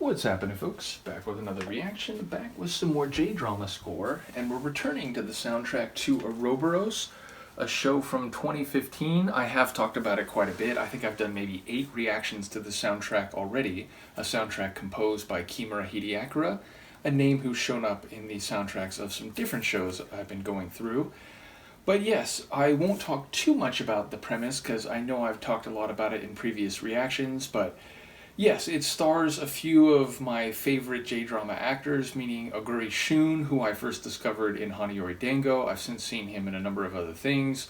What's happening, folks? Back with another reaction, back with some more J-drama score, and we're returning to the soundtrack to Ouroboros, a show from 2015. I have talked about it quite a bit. I think I've done maybe 8 reactions to the soundtrack already, a soundtrack composed by Kimura Hideakira, a name who's shown up in the soundtracks of some different shows I've been going through. But yes, I won't talk too much about the premise, because I know I've talked a lot about it in previous reactions, but yes, it stars a few of my favorite J-drama actors, meaning Oguri Shun, who I first discovered in Hanayori Dango. I've since seen him in a number of other things.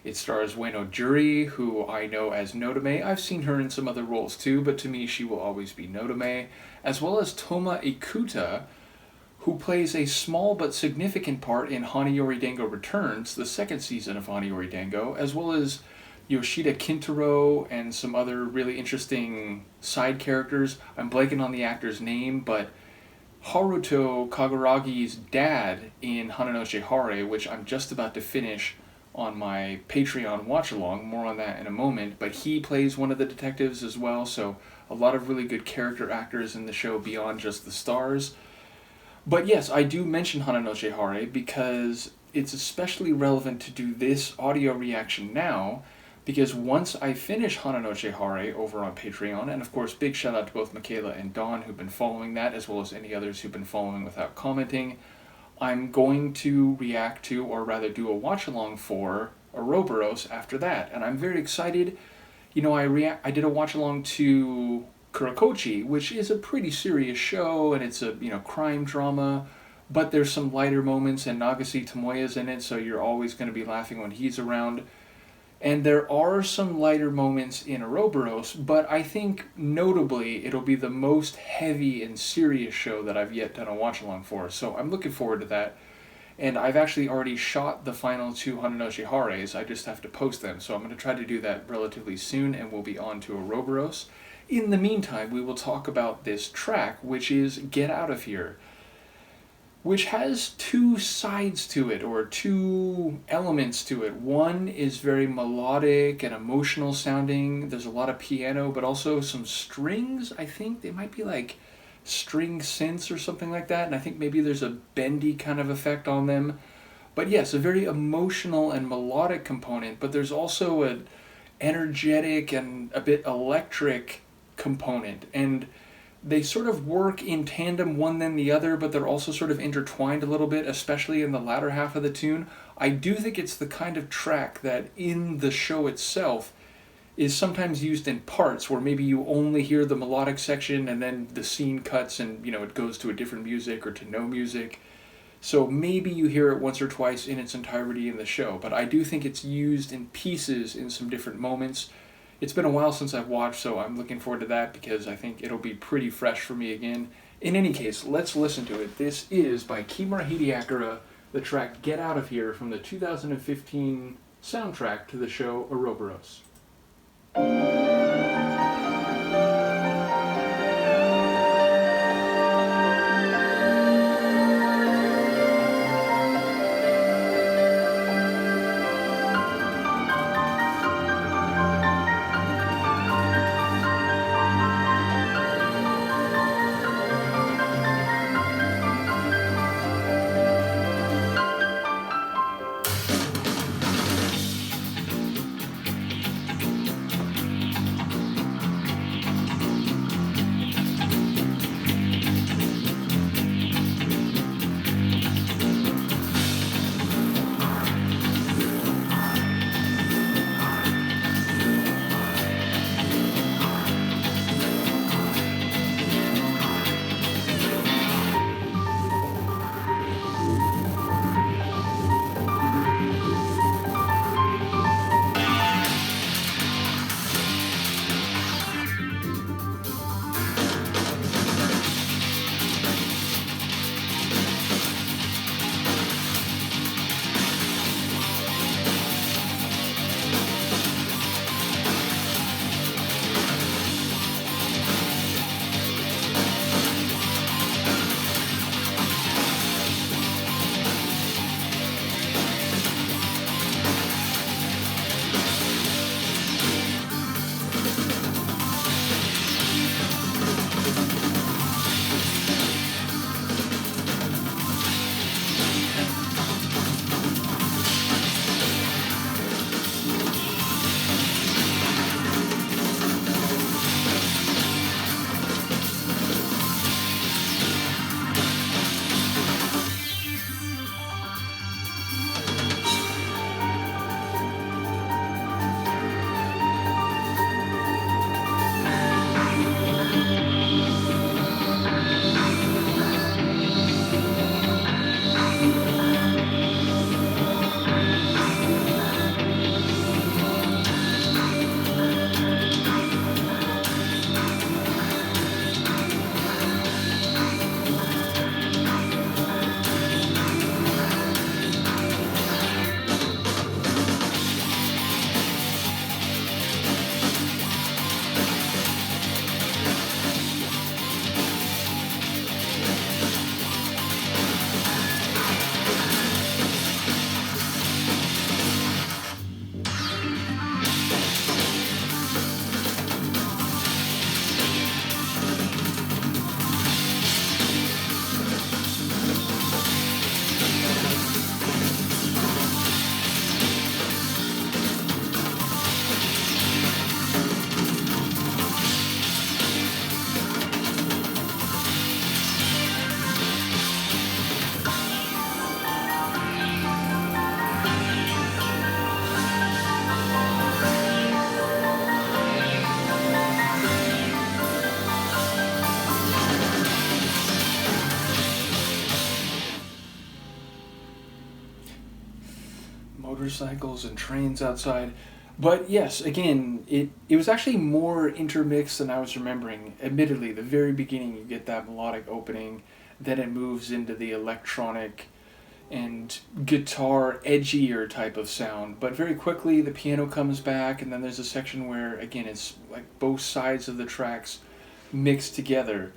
It stars Ueno Juri, who I know as Nodame. I've seen her in some other roles too, but to me she will always be Nodame. As well as Toma Ikuta, who plays a small but significant part in Hanayori Dango Returns, the second season of Hanayori Dango, as well as Yoshida Kintaro and some other really interesting side characters. I'm blanking on the actor's name, but Haruto Kaguragi's dad in Hananoshi Hare, which I'm just about to finish on my Patreon watch-along, more on that in a moment, but he plays one of the detectives as well, so a lot of really good character actors in the show beyond just the stars. But yes, I do mention Hananoshi Hare because it's especially relevant to do this audio reaction now, because once I finish Hananoshi Hare over on Patreon, and of course big shout out to both Michaela and Dawn who've been following that, as well as any others who've been following without commenting, I'm going to react to, or rather do a watch-along for, Ouroboros after that, and I'm very excited. You know, I did a watch-along to Kurakochi, which is a pretty serious show, and it's a, crime drama, but there's some lighter moments, and Nagase Tomoya's in it, so you're always going to be laughing when he's around. And there are some lighter moments in Ouroboros, but I think notably it'll be the most heavy and serious show that I've yet done a watch-along for, so I'm looking forward to that. And I've actually already shot the final 2 Hananoshi Hares, I just have to post them, so I'm going to try to do that relatively soon, and we'll be on to Ouroboros. In the meantime, we will talk about this track, which is Get Out of Here, which has 2 sides to it, or 2 elements to it. One is very melodic and emotional sounding. There's a lot of piano, but also some strings. I think they might be like string synths or something like that, and I think maybe there's a bendy kind of effect on them. But yes, a very emotional and melodic component, but there's also an energetic and a bit electric component, and they sort of work in tandem, one then the other, but they're also sort of intertwined a little bit, especially in the latter half of the tune. I do think it's the kind of track that in the show itself is sometimes used in parts, where maybe you only hear the melodic section and then the scene cuts and, it goes to a different music or to no music. So maybe you hear it once or twice in its entirety in the show, but I do think it's used in pieces in some different moments. It's been a while since I've watched, so I'm looking forward to that because I think it'll be pretty fresh for me again. In any case, let's listen to it. This is by Kimura Hideakira, the track Get Out of Here from the 2015 soundtrack to the show Ouroboros. motorcycles and trains outside. But yes, again, it was actually more intermixed than I was remembering. Admittedly, the very beginning you get that melodic opening, then it moves into the electronic and guitar edgier type of sound. But very quickly the piano comes back, and then there's a section where again it's like both sides of the tracks mixed together.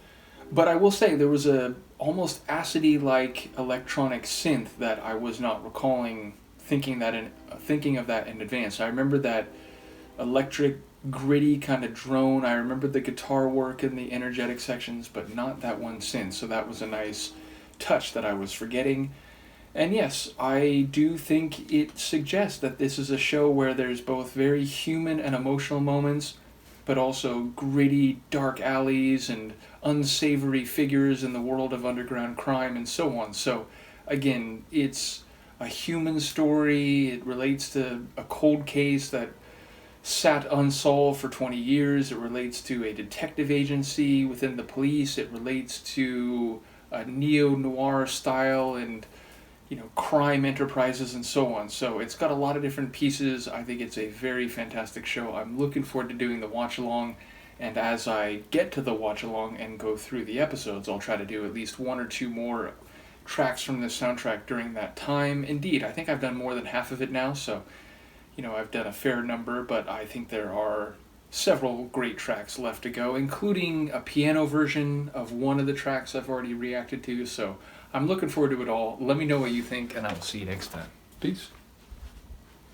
But I will say there was a almost acidy like electronic synth that I was not recalling thinking of that in advance. I remember that electric gritty kind of drone. I remember the guitar work in the energetic sections, but not that one synth. So that was a nice touch that I was forgetting. And yes, I do think it suggests that this is a show where there's both very human and emotional moments, but also gritty, dark alleys and unsavory figures in the world of underground crime and so on. So, again, it's a human story. It relates to a cold case that sat unsolved for 20 years. It relates to a detective agency within the police. It relates to a neo-noir style and crime enterprises and so on. So it's got a lot of different pieces. I think it's a very fantastic show. I'm looking forward to doing the watch along, and as I get to the watch along and go through the episodes, I'll try to do at least one or two more tracks from this soundtrack during that time. Indeed, I think I've done more than half of it now, so I've done a fair number, but I think there are several great tracks left to go, including a piano version of one of the tracks I've already reacted to, so I'm looking forward to it all. Let me know what you think, and I will see you next time. Peace.